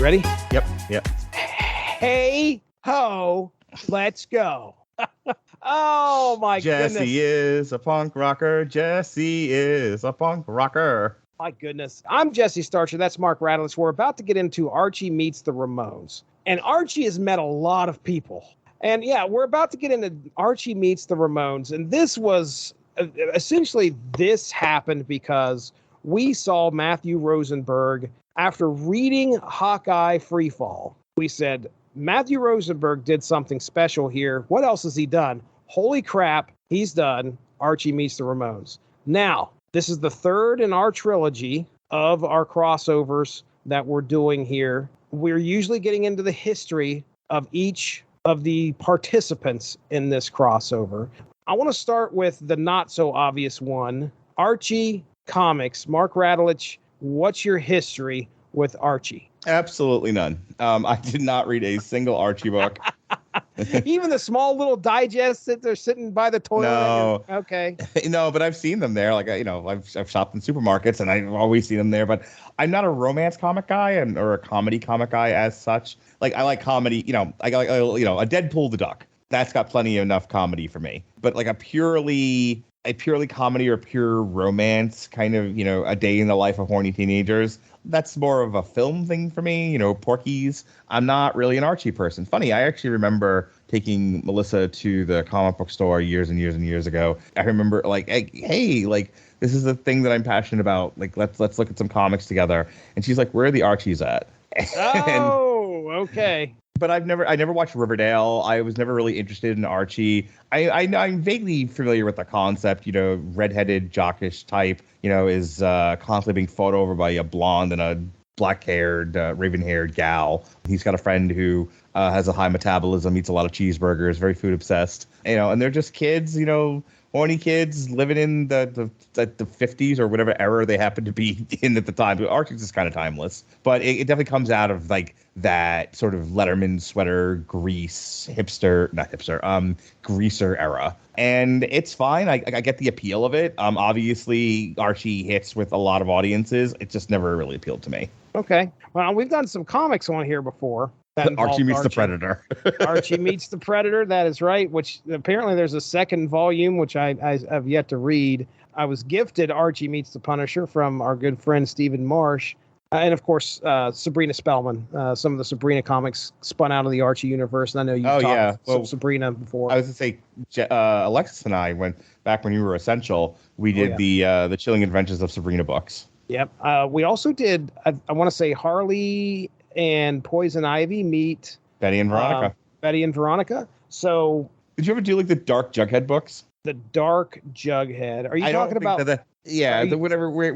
Ready? Yep. Hey ho, let's go. Oh my goodness. Jesse is a punk rocker. Jesse is a punk rocker. My goodness. I'm Jesse Starcher. That's Mark Radulich. We're about to get into Archie Meets the Ramones. And Archie has met a lot of people. And yeah, we're about to get into Archie Meets the Ramones. And this was essentially this happened because we saw Matthew Rosenberg after reading Hawkeye Freefall. We said, Matthew Rosenberg did something special here. What else has he done? Holy crap, he's done Archie Meets the Ramones. Now, this is the third in our trilogy of our crossovers that we're doing here. We're usually getting into the history of each of the participants in this crossover. I want to start with the not so obvious one, Archie Comics. Mark Radulich, what's your history with Archie? Absolutely none. I did not read a single Archie book. Even the small little digests that they're sitting by the toilet. No. Okay. No, but I've seen them there. Like, I've shopped in supermarkets and I've always seen them there. But I'm not a romance comic guy or a comedy comic guy as such. Like, I like comedy. I like a Deadpool the Duck. That's got plenty enough comedy for me. But like a purely comedy or pure romance kind of, a day in the life of horny teenagers, that's more of a film thing for me. Porky's. I'm not really an Archie person. Funny, I actually remember taking Melissa to the comic book store years and years and years ago. I remember hey, this is a thing that I'm passionate about. Like, let's look at some comics together. And she's like, where are the Archies at? Oh, okay. But I never watched Riverdale. I was never really interested in Archie. I'm vaguely familiar with the concept, redheaded, jockish type, is constantly being fought over by a blonde and a black-haired, raven-haired gal. He's got a friend who has a high metabolism, eats a lot of cheeseburgers, very food obsessed, and they're just kids, horny kids living in the 50s or whatever era they happen to be in at the time. Archie's is kind of timeless, but it definitely comes out of like that sort of Letterman sweater greaser era. And it's fine. I get the appeal of it. Obviously Archie hits with a lot of audiences. It just never really appealed to me. Okay. Well, we've done some comics on here before. Archie Meets the Predator. Archie Meets the Predator, that is right, which apparently there's a second volume, which I have yet to read. I was gifted Archie Meets the Punisher from our good friend Stephen Marsh. And, of course, Sabrina Spellman. Some of the Sabrina comics spun out of the Archie universe. And I know you've talked some Sabrina before. I was going to say, Alexis and I, back when you were Essential, we did the Chilling Adventures of Sabrina books. Yep. We also did, I want to say, Harley and Poison Ivy meet Betty and Veronica. So did you ever do like the Dark Jughead books? The Dark Jughead. Are you talking about? Whatever. Where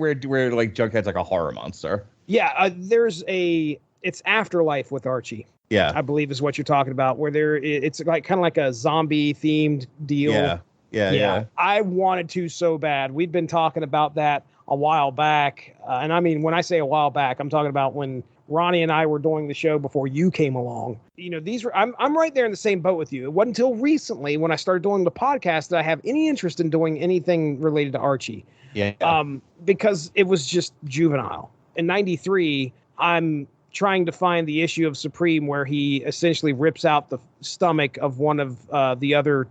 like Jughead's like a horror monster. Yeah. It's Afterlife with Archie. Yeah, I believe is what you're talking about. Where it's like kind of like a zombie themed deal. Yeah. I wanted to so bad. We'd been talking about that a while back, and I mean when I say a while back, I'm talking about when Ronnie and I were doing the show before you came along. I'm right there in the same boat with you. It wasn't until recently when I started doing the podcast that I have any interest in doing anything related to Archie. Yeah. Because it was just juvenile. In 93, I'm trying to find the issue of Supreme where he essentially rips out the stomach of one of the other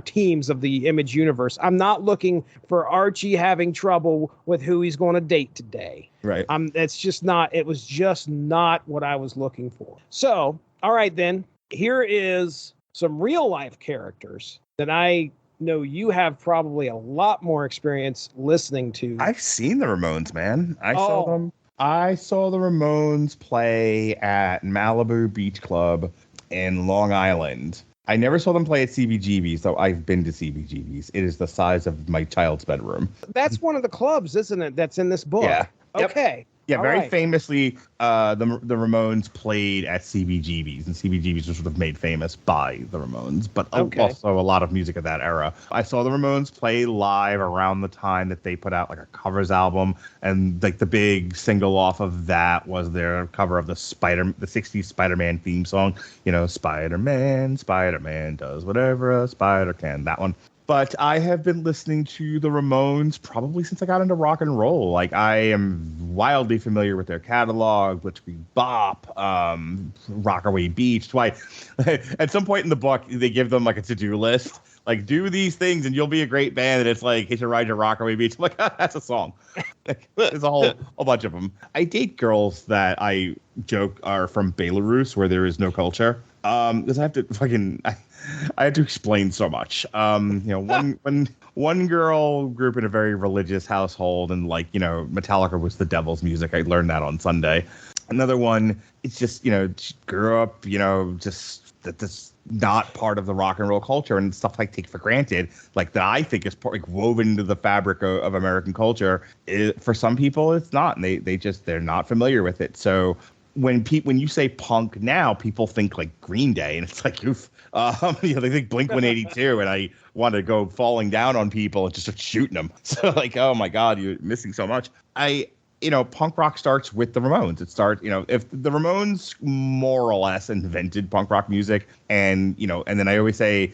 teams of the Image universe. I'm not looking for Archie having trouble with who he's going to date today. Right. It was just not what I was looking for. So, all right, then here is some real life characters that I know you have probably a lot more experience listening to. I've seen the Ramones, man. I saw them. I saw the Ramones play at Malibu Beach Club in Long Island. I never saw them play at CBGB's, though I've been to CBGB's. It is the size of my child's bedroom. That's one of the clubs, isn't it, that's in this book? Yeah. Okay. Yeah, very famously, the Ramones played at CBGB's, and CBGB's was sort of made famous by the Ramones, but also a lot of music of that era. I saw the Ramones play live around the time that they put out like a covers album, and like the big single off of that was their cover of the 60s Spider-Man theme song. Spider-Man does whatever a spider can. That one. But I have been listening to the Ramones probably since I got into rock and roll. Like, I am wildly familiar with their catalog, Blitzkrieg Bop, Rockaway Beach. That's why at some point in the book, they give them like a to-do list. Like, do these things and you'll be a great band. And it's like, Hitch a Ride to Rockaway Beach. I'm like, that's a song. There's a whole bunch of them. I date girls that I joke are from Belarus, where there is no culture. Because I have to I had to explain so much. One girl grew up in a very religious household, and Metallica was the devil's music. I learned that on Sunday. Another one, it's just she grew up just that's not part of the rock and roll culture, and stuff I take for granted, like that I think is woven into the fabric of American culture. For some people, it's not, and they're not familiar with it. So when you say punk now, people think like Green Day, and it's like, oof. They think Blink-182, and I want to go falling down on people and just start shooting them. So like, oh my God, you're missing so much. Punk rock starts with the Ramones. If the Ramones more or less invented punk rock music, and then I always say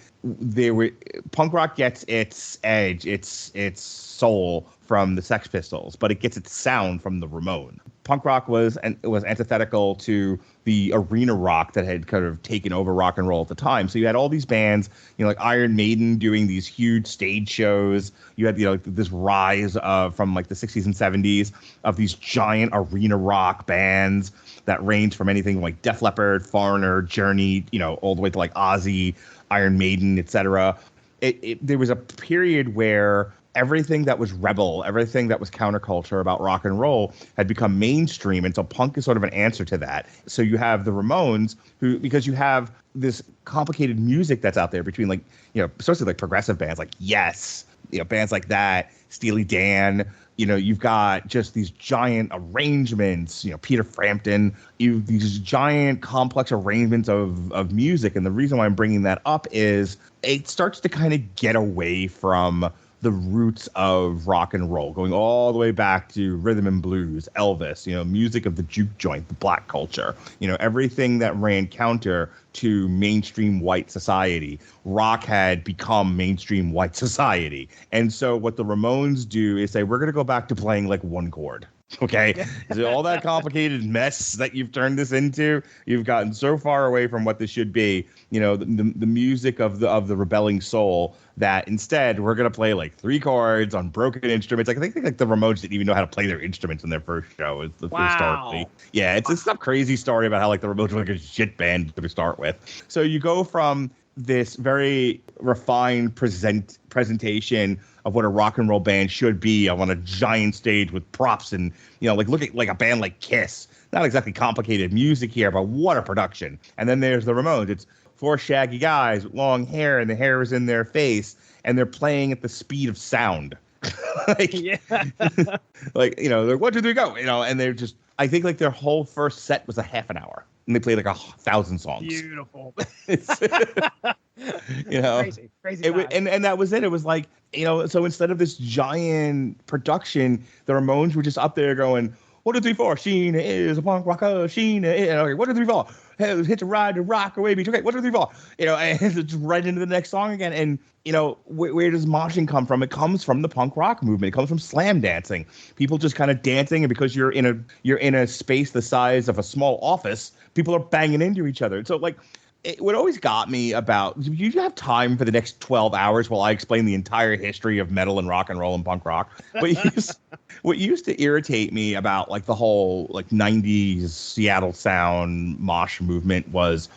punk rock gets its edge, its soul from the Sex Pistols, but it gets its sound from the Ramones. Punk rock was antithetical to the arena rock that had kind of taken over rock and roll at the time. So you had all these bands, like Iron Maiden doing these huge stage shows. You had this rise from like the 60s and 70s of these giant arena rock bands that ranged from anything like Def Leppard, Foreigner, Journey, all the way to like Ozzy, Iron Maiden, etc. There was a period where everything that was rebel, everything that was counterculture about rock and roll had become mainstream. And so punk is sort of an answer to that. So you have the Ramones, because you have this complicated music that's out there between especially like progressive bands like Yes, bands like that, Steely Dan. You've got just these giant arrangements, Peter Frampton, these giant complex arrangements of music. And the reason why I'm bringing that up is it starts to kind of get away from the roots of rock and roll, going all the way back to rhythm and blues, Elvis, music of the juke joint, the black culture, everything that ran counter to mainstream white society. Rock had become mainstream white society. And so what the Ramones do is say, we're going to go back to playing like one chord. Okay. So all that complicated mess that you've turned this into, you've gotten so far away from what this should be, the music of the rebelling soul, that instead we're going to play like three chords on broken instruments. Like, I think like the Ramones didn't even know how to play their instruments in their first show. Historically. Yeah. It's some crazy story about how like the Ramones were like a shit band to start with. So you go from this very refined presentation of what a rock and roll band should be on a giant stage with props and, look at like a band like Kiss. Not exactly complicated music here, but what a production. And then there's the Ramones. It's four shaggy guys with long hair, and the hair is in their face, and they're playing at the speed of sound. They're 1, 2, 3, go, and they're just, I think like their whole first set was a half an hour. And they played like 1,000 songs. Beautiful. Crazy. And that was it. It was like, so instead of this giant production, the Ramones were just up there going, 1, 2, 3, 4. Sheena is a punk rocker. Sheena is. Okay, 1, 2, 3, 4. Hey, hit the ride to rock away beach. Okay, 1, 2, 3, 4. And it's right into the next song again. And where does moshing come from? It comes from the punk rock movement. It comes from slam dancing. People just kind of dancing, and because you're in a space the size of a small office, people are banging into each other. So like, what always got me about, do you have time for the next 12 hours while I explain the entire history of metal and rock and roll and punk rock? What used to irritate me about like the whole like 90s Seattle sound mosh movement was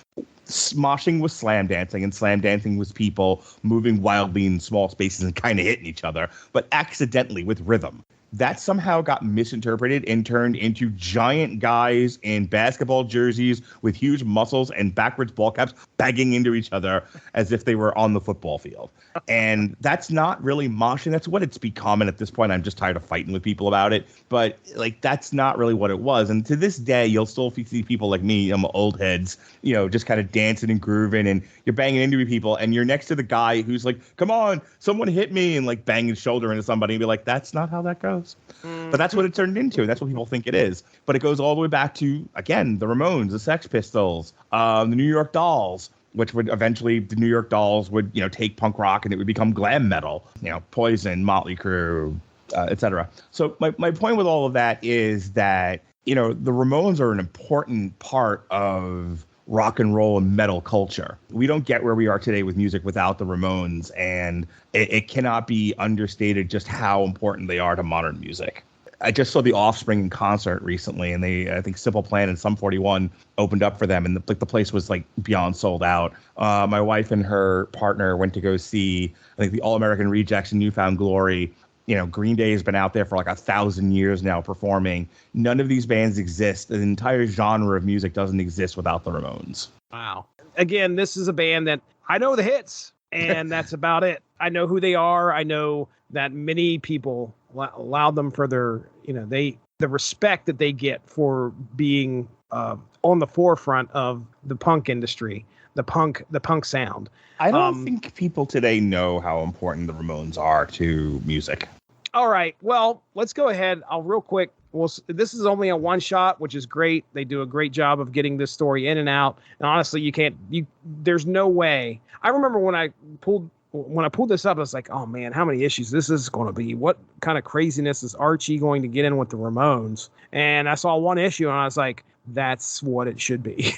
moshing was slam dancing, and slam dancing was people moving wildly in small spaces and kind of hitting each other, but accidentally with rhythm. That somehow got misinterpreted and turned into giant guys in basketball jerseys with huge muscles and backwards ball caps banging into each other as if they were on the football field. And that's not really moshing. That's what it's become. And at this point, I'm just tired of fighting with people about it. But like, that's not really what it was. And to this day, you'll still see people like me, old heads, just kind of dancing and grooving, and you're banging into people, and you're next to the guy who's like, come on, someone hit me, and like bang his shoulder into somebody and be like, that's not how that goes. But that's what it turned into. That's what people think it is. But it goes all the way back to, again, the Ramones, the Sex Pistols, the New York Dolls, which would eventually, the New York Dolls would, take punk rock and it would become glam metal, Poison, Motley Crue, etc. So my point with all of that is that, the Ramones are an important part of rock and roll and metal culture. We don't get where we are today with music without the Ramones, and it cannot be understated just how important they are to modern music. I just saw The Offspring in concert recently, and I think Simple Plan and Sum 41 opened up for them, and the place was like beyond sold out. My wife and her partner went to go see, I think, the All American Rejects and Newfound Glory. Green Day has been out there for like 1,000 years now performing. None of these bands exist. The entire genre of music doesn't exist without the Ramones. Wow. Again, this is a band that I know the hits, and that's about it. I know who they are. I know that many people allow them for their, the respect that they get for being on the forefront of the punk industry, the punk sound. I don't think people today know how important the Ramones are to music. All right. Well, let's go ahead. I'll real quick. Well, this is only a one shot, which is great. They do a great job of getting this story in and out. And honestly, there's no way. I remember when I pulled this up, I was like, oh man, how many issues this is going to be? What kind of craziness is Archie going to get in with the Ramones? And I saw one issue and I was like, that's what it should be.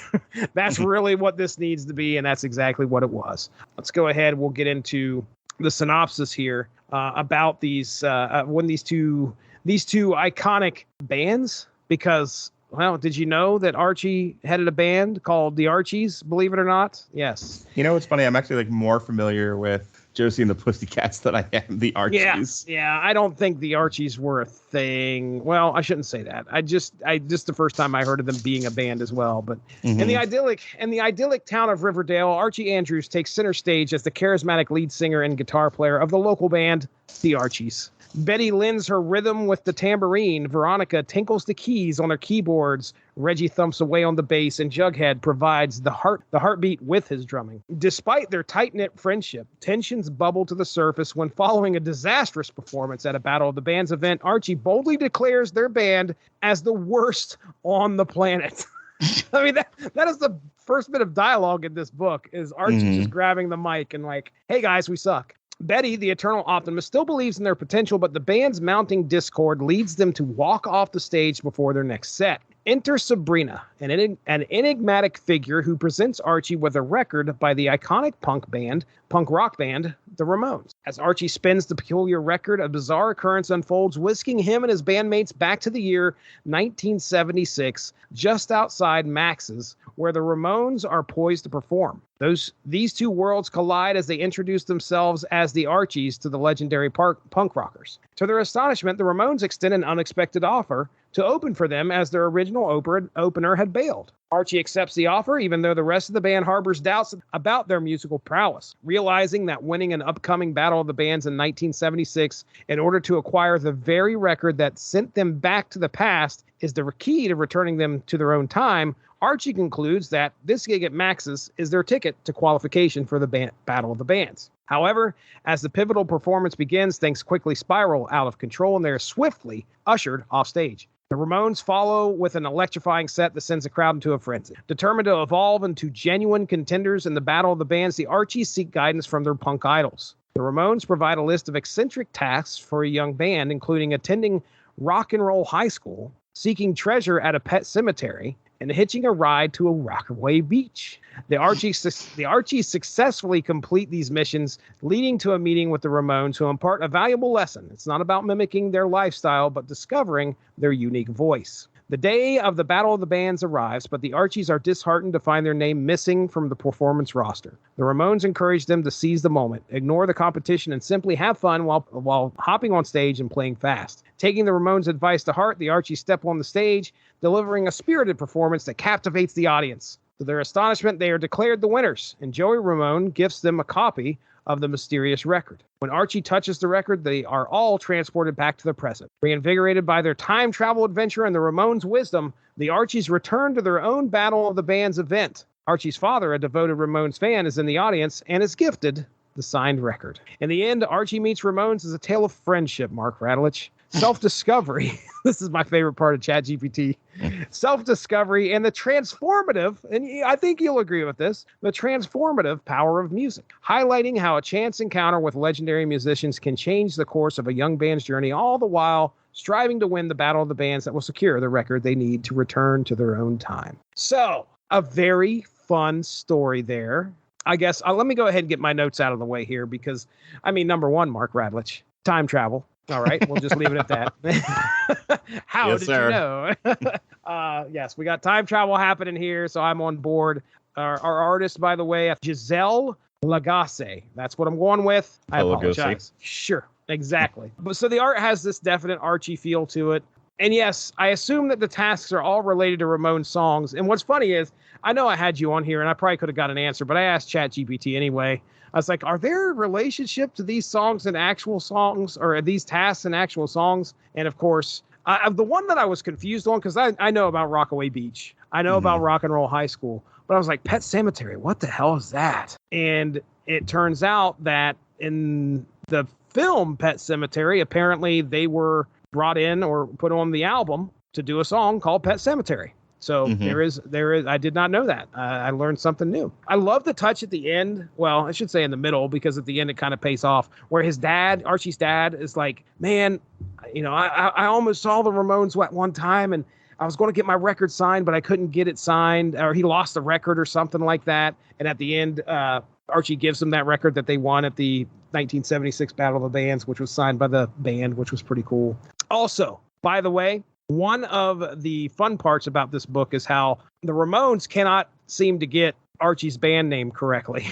That's really what this needs to be. And that's exactly what it was. Let's go ahead. We'll get into the synopsis here about these two iconic bands, because, well, did you know that Archie headed a band called the Archies, believe it or not? Yes. It's funny. I'm actually more familiar with Josie and the Pussycats than I am the Archies. Yeah. I don't think the Archies were a thing. Well, I shouldn't say that. I just the first time I heard of them being a band as well. But in the idyllic town of Riverdale, Archie Andrews takes center stage as the charismatic lead singer and guitar player of the local band, the Archies. Betty lends her rhythm with the tambourine. Veronica tinkles the keys on their keyboards. Reggie thumps away on the bass, and Jughead provides the heartbeat with his drumming. Despite their tight-knit friendship, tensions bubble to the surface when, following a disastrous performance at a Battle of the Bands event, Archie boldly declares their band as the worst on the planet. I mean, that is the first bit of dialogue in this book, is Archie just grabbing the mic and like, hey guys, we suck. Betty, the eternal optimist, still believes in their potential, but the band's mounting discord leads them to walk off the stage before their next set. Enter Sabrina, an enigmatic figure who presents Archie with a record by the iconic punk rock band, the Ramones. As Archie spins the peculiar record, a bizarre occurrence unfolds, whisking him and his bandmates back to the year 1976, just outside Max's, where the Ramones are poised to perform. These two worlds collide as they introduce themselves as the Archies to the legendary punk rockers. To their astonishment, the Ramones extend an unexpected offer to open for them, as their original opener had bailed. Archie accepts the offer, even though the rest of the band harbors doubts about their musical prowess. Realizing that winning an upcoming Battle of the Bands in 1976 in order to acquire the very record that sent them back to the past is the key to returning them to their own time, Archie concludes that this gig at Max's is their ticket to qualification for the Battle of the Bands. However, as the pivotal performance begins, things quickly spiral out of control and they are swiftly ushered off stage. The Ramones follow with an electrifying set that sends the crowd into a frenzy. Determined to evolve into genuine contenders in the Battle of the Bands, the Archies seek guidance from their punk idols. The Ramones provide a list of eccentric tasks for a young band, including attending rock and roll high school, seeking treasure at a pet cemetery, and hitching a ride to a rockaway beach. The Archies successfully complete these missions, leading to a meeting with the Ramones, who impart a valuable lesson. It's not about mimicking their lifestyle, but discovering their unique voice. The day of the Battle of the Bands arrives, but the Archies are disheartened to find their name missing from the performance roster. The Ramones encourage them to seize the moment, ignore the competition, and simply have fun while hopping on stage and playing fast. Taking the Ramones' advice to heart, the Archies step on the stage, delivering a spirited performance that captivates the audience. To their astonishment, they are declared the winners, and Joey Ramone gifts them a copy of the mysterious record. When Archie touches the record, they are all transported back to the present. Reinvigorated by their time travel adventure and the Ramones' wisdom, the Archies return to their own Battle of the Bands event. Archie's father, a devoted Ramones fan, is in the audience and is gifted the signed record. In the end, Archie Meets Ramones is a tale of friendship, Mark Radulich. self-discovery. This is my favorite part of ChatGPT. Self-discovery and the transformative, and I think you'll agree with this, the transformative power of music, highlighting how a chance encounter with legendary musicians can change the course of a young band's journey, all the while striving to win the battle of the bands that will secure the record they need to return to their own time. So, a very fun story there. I guess let me go ahead and get my notes out of the way here because, I mean, number one, Mark Radlich, time travel. All right, we'll just leave it at that. How Yes, did sir. you know? Yes, we got time travel happening here, so I'm on board. Our artist, by the way, Giselle Lagasse. That's what I'm going with. I apologize. Sure, exactly. But so the art has this definite Archie feel to it. And yes, I assume that the tasks are all related to Ramones songs. And what's funny is, I know I had you on here, and I probably could have got an answer, but I asked ChatGPT anyway. I was like, are there a relationship to these songs and actual songs, or these tasks and actual songs? And of course, the one that I was confused on, because I know about Rockaway Beach. I know about Rock and Roll High School. But I was like, Pet Sematary, what the hell is that? And it turns out that in the film Pet Sematary, apparently they were brought in or put on the album to do a song called Pet Sematary. So there is, I did not know that. I learned something new. I love the touch at the end. Well, I should say in the middle, because at the end it kind of pays off, where his dad, Archie's dad, is like, man, you know, I almost saw the Ramones at one time, and I was going to get my record signed, but I couldn't get it signed, or he lost the record or something like that. And at the end, Archie gives him that record that they won at the 1976 Battle of the Bands, which was signed by the band, which was pretty cool. Also, by the way, one of the fun parts about this book is how the Ramones cannot seem to get Archie's band name correctly.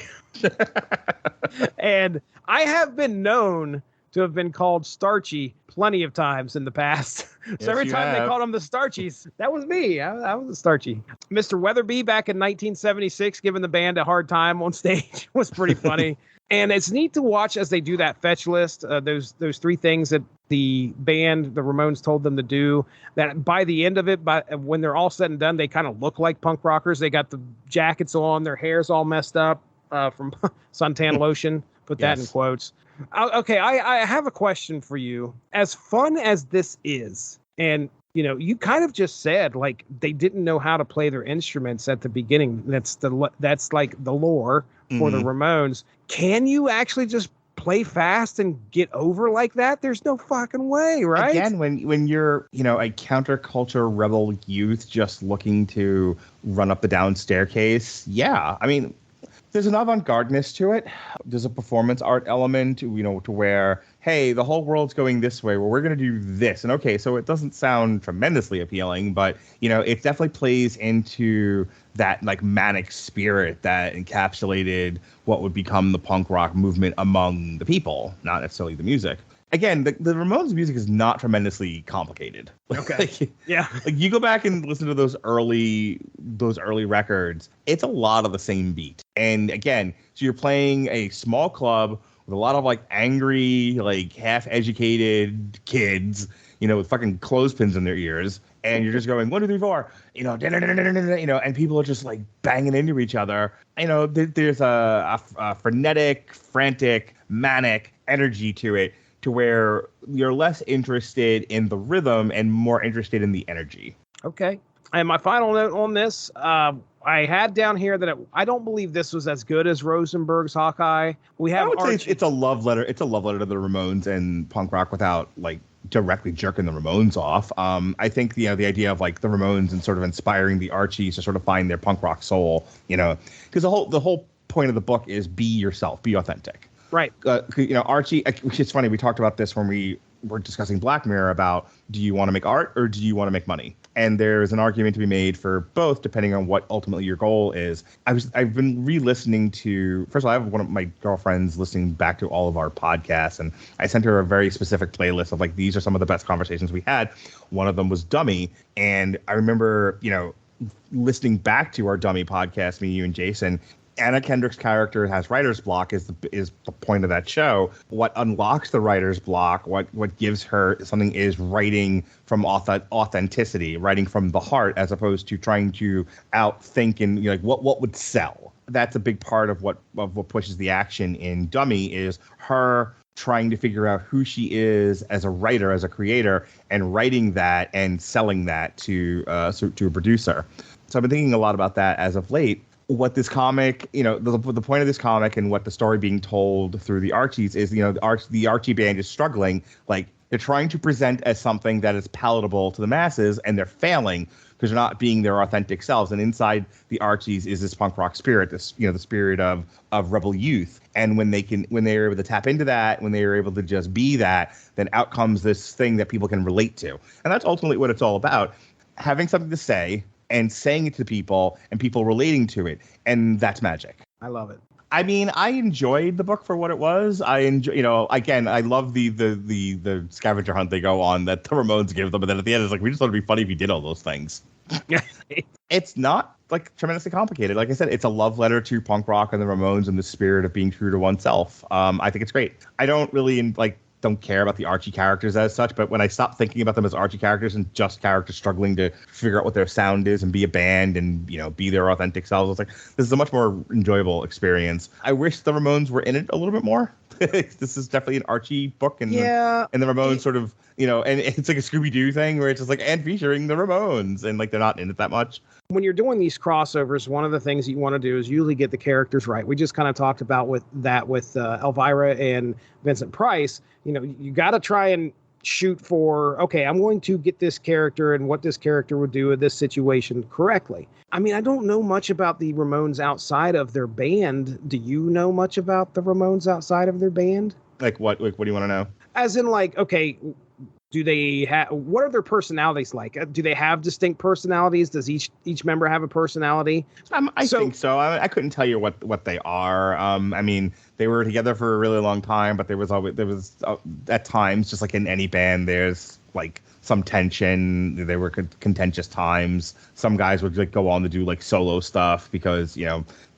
And I have been known to have been called Starchy plenty of times in the past. Yes, so every time they called them the Starchies, that was me. I was a Starchy. Mr. Weatherby back in 1976 giving the band a hard time on stage was pretty funny. And it's neat to watch as they do that fetch list, those three things that the band, the Ramones, told them to do, that by the end of it, when they're all said and done, they kind of look like punk rockers. They got the jackets on, their hair's all messed up from suntan lotion. Put that in quotes. Okay, I have a question for you. As fun as this is, and you know, you kind of just said like they didn't know how to play their instruments at the beginning. That's like the lore for the Ramones. Can you actually just play fast and get over like that? There's no fucking way, right? Again, when you're, you know, a counterculture rebel youth just looking to run up the down staircase, yeah. I mean, there's an avant-gardeness to it. There's a performance art element, you know, to where, hey, the whole world's going this way, well, we're going to do this. And okay, so it doesn't sound tremendously appealing, but, you know, it definitely plays into that like manic spirit that encapsulated what would become the punk rock movement among the people, not necessarily the music. Again, the Ramones music is not tremendously complicated. Okay. Yeah. Like you go back and listen to those early records, it's a lot of the same beat. And again, so you're playing a small club with a lot of like angry, like half-educated kids, you know, with fucking clothespins in their ears, and you're just going 1, 2, 3, 4, you know, you know, and people are just like banging into each other. You know, there's a frenetic, frantic, manic energy to it, to where you're less interested in the rhythm and more interested in the energy. Okay. And my final note on this, I had down here that I don't believe this was as good as Rosenberg's Hawkeye. I would say it's a love letter. It's a love letter to the Ramones and punk rock without like directly jerking the Ramones off. I think the idea of like the Ramones and sort of inspiring the Archies to sort of find their punk rock soul, you know, because the whole point of the book is be yourself, be authentic. Right. You know, Archie, it's funny. We talked about this when we were discussing Black Mirror about, do you want to make art or do you want to make money? And there's an argument to be made for both, depending on what ultimately your goal is. I've been re-listening to, first of all, I have one of my girlfriends listening back to all of our podcasts, and I sent her a very specific playlist of like, these are some of the best conversations we had. One of them was Dummy. And I remember, you know, listening back to our Dummy podcast, me, you, and Jason. Anna Kendrick's character has writer's block is the point of that show. What unlocks the writer's block, what gives her something is writing from authenticity, writing from the heart, as opposed to trying to outthink and, you know, like what would sell. That's a big part of what pushes the action in Dummy is her trying to figure out who she is as a writer, as a creator, and writing that and selling that to a producer. So I've been thinking a lot about that as of late. What this comic, the point of this comic and what the story being told through the Archies is, the Archie band is struggling. Like, they're trying to present as something that is palatable to the masses, and they're failing because they're not being their authentic selves. And inside the Archies is this punk rock spirit, this, the spirit of rebel youth. And when they're able to tap into that, when they're able to just be that, then out comes this thing that people can relate to. And that's ultimately what it's all about. Having something to say and saying it to people and people relating to it. And that's magic. I love it. I mean, I enjoyed the book for what it was. I enjoy, again, I love the scavenger hunt they go on that the Ramones give them, but then at the end it's like, we just thought it'd be funny if you did all those things. It's not like tremendously complicated. Like I said, it's a love letter to punk rock and the Ramones and the spirit of being true to oneself. I think it's great. I don't really don't care about the Archie characters as such, but when I stopped thinking about them as Archie characters and just characters struggling to figure out what their sound is and be a band and, be their authentic selves, I was like, this is a much more enjoyable experience. I wish the Ramones were in it a little bit more. This is definitely an Archie book, and the Ramones sort of, and it's like a Scooby-Doo thing where it's just like, and featuring the Ramones, and like they're not in it that much. When you're doing these crossovers, one of the things you want to do is usually get the characters right. We just kind of talked about with Elvira and Vincent Price. You got to try and shoot for, okay, I'm going to get this character and what this character would do in this situation correctly. I mean, I don't know much about the Ramones outside of their band. Do you know much about the Ramones outside of their band? Like what? Like, what do you want to know? As in, like, okay, do they have, what are their personalities like? Do they have distinct personalities? Does each member have a personality? I think so. I couldn't tell you what they are. I mean, they were together for a really long time, but there was at times, just like in any band, there's like some tension. There were contentious times. Some guys would like go on to do like solo stuff because,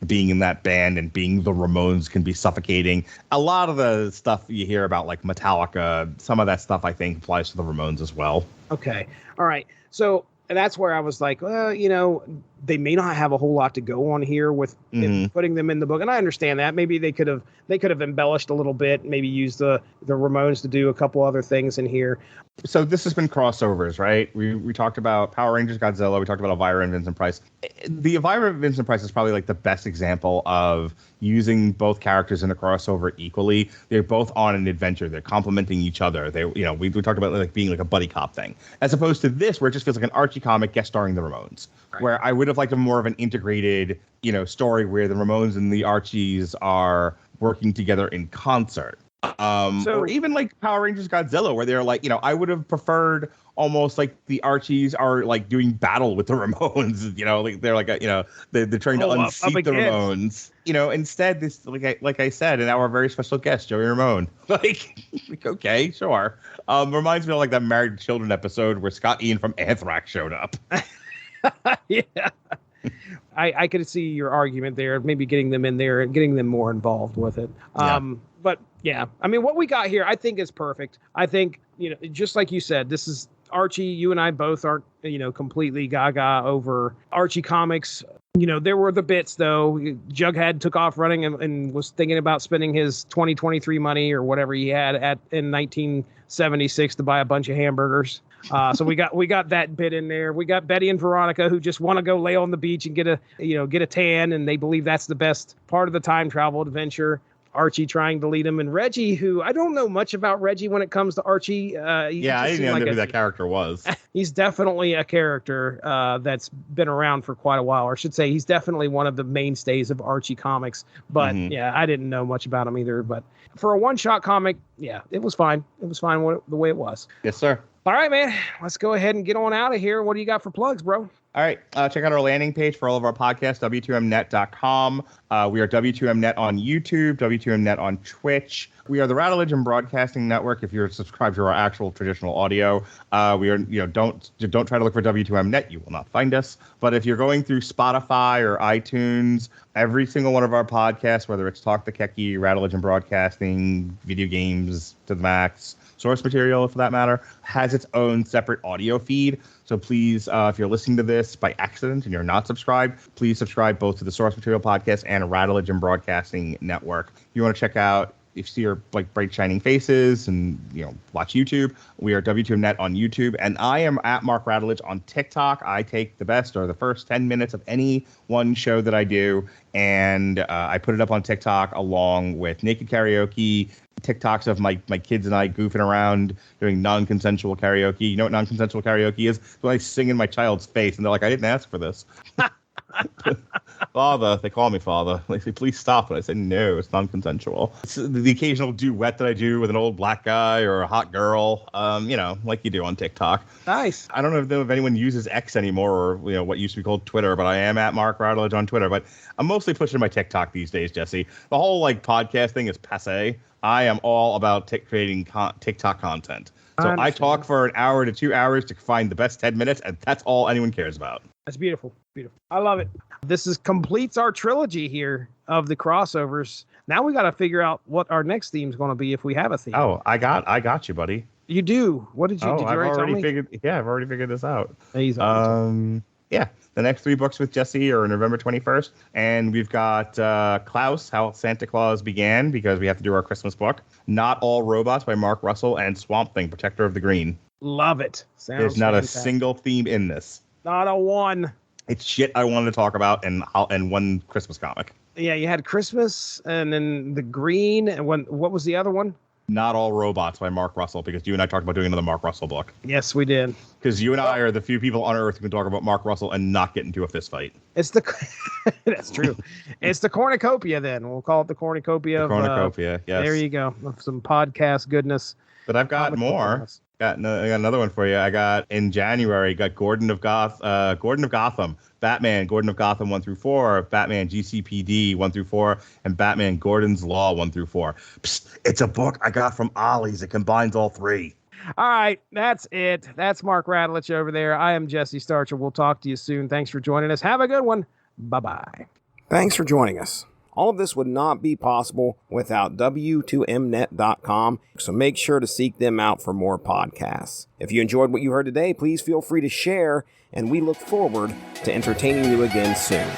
being in that band and being the Ramones can be suffocating. A lot of the stuff you hear about like Metallica, some of that stuff I think applies to the Ramones as well. Okay. All right. So that's where I was like, well, they may not have a whole lot to go on here with putting them in the book. And I understand that. Maybe they could have embellished a little bit, maybe used the Ramones to do a couple other things in here. So this has been crossovers, right? We talked about Power Rangers Godzilla. We talked about Elvira and Vincent Price. The Elvira and Vincent Price is probably like the best example of using both characters in a crossover equally. They're both on an adventure. They're complementing each other. We talked about like being like a buddy cop thing, as opposed to this where it just feels like an Archie comic guest starring the Ramones. Right. Where I would have liked a more of an integrated, story where the Ramones and the Archies are working together in concert. Or even like Power Rangers Godzilla, where they're like, I would have preferred almost like the Archies are like doing battle with the Ramones, like they're like, they're trying to unseat the Ramones. Instead, this, like I said, and our very special guest, Joey Ramone. Like okay, sure. Reminds me of like that Married to Children episode where Scott Ian from Anthrax showed up. Yeah. I could see your argument there, maybe getting them in there and getting them more involved with it. But yeah, I mean, what we got here, I think is perfect. I think, just like you said, this is Archie. You and I both aren't, completely gaga over Archie comics. There were the bits, though. Jughead took off running and was thinking about spending his 2023 money or whatever he had in 1976 to buy a bunch of hamburgers. So we got that bit in there. We got Betty and Veronica who just want to go lay on the beach and get a tan, and they believe that's the best part of the time travel adventure. Archie trying to lead him, and Reggie, who I don't know much about Reggie when it comes to Archie. I didn't know who that character was. He's definitely a character that's been around for quite a while, or I should say he's definitely one of the mainstays of Archie comics. But yeah, I didn't know much about him either. But for a one-shot comic, yeah, it was fine. It was fine the way it was. Yes, sir. All right, man. Let's go ahead and get on out of here. What do you got for plugs, bro? All right. Check out our landing page for all of our podcasts, w2mnet.com. We are W2Mnet on YouTube, W2Mnet on Twitch. We are the Rattledge and Broadcasting Network. If you're subscribed to our actual traditional audio, we are, don't try to look for W2Mnet. You will not find us. But if you're going through Spotify or iTunes, every single one of our podcasts, whether it's Talk the Keki, Rattledge and Broadcasting, Video Games to the Max, source material for that matter, has its own separate audio feed. So please, if you're listening to this by accident and you're not subscribed, please subscribe both to the Source Material Podcast and Rattledge and Broadcasting Network. If you want to check out you see our like bright shining faces and, watch YouTube, we are W2Mnet on YouTube. And I am at Mark Radulich on TikTok. I take the best or the first 10 minutes of any one show that I do, and I put it up on TikTok along with naked karaoke, TikToks of my kids and I goofing around doing non-consensual karaoke. You know what non-consensual karaoke is? When I sing in my child's face and they're like, I didn't ask for this. Father, they call me father. They say, please stop. And I say, no, it's non-consensual. It's the occasional duet that I do with an old black guy or a hot girl, like you do on TikTok. Nice. I don't know if anyone uses X anymore or, what used to be called Twitter, but I am at Mark Radulich on Twitter. But I'm mostly pushing my TikTok these days, Jesse. The whole, podcast thing is passé. I am all about creating TikTok content. So I talk for an hour to 2 hours to find the best 10 minutes, and that's all anyone cares about. That's beautiful. Beautiful. I love it. This completes our trilogy here of the crossovers. Now we got to figure out what our next theme is going to be if we have a theme. Oh, I got you, buddy. You do? What did you? Did you I've already figured. Yeah, I've already figured this out. He's yeah. The next 3 books with Jesse are November 21st, and we've got Klaus, How Santa Claus Began, because we have to do our Christmas book. Not All Robots by Mark Russell, and Swamp Thing, Protector of the Green. Love it. There's not a single theme in this. Not a one. It's shit I wanted to talk about and one Christmas comic. Yeah, you had Christmas and then the Green. And what was the other one? Not All Robots by Mark Russell, because you and I talked about doing another Mark Russell book. Yes, we did. Because you and I are the few people on Earth who can talk about Mark Russell and not get into a fist fight. It's that's true. It's the cornucopia then. We'll call it the cornucopia. The cornucopia, yes. There you go. Some podcast goodness. But I've got more. I got another one for you. I got in January. Got Gordon of Gotham, Batman, Gordon of Gotham 1-4, Batman GCPD 1-4, and Batman Gordon's Law 1-4. Psst, it's a book I got from Ollie's. It combines all 3. All right, that's it. That's Mark Radulich over there. I am Jesse Starcher. We'll talk to you soon. Thanks for joining us. Have a good one. Bye-bye. Thanks for joining us. All of this would not be possible without W2Mnet.com, so make sure to seek them out for more podcasts. If you enjoyed what you heard today, please feel free to share, and we look forward to entertaining you again soon.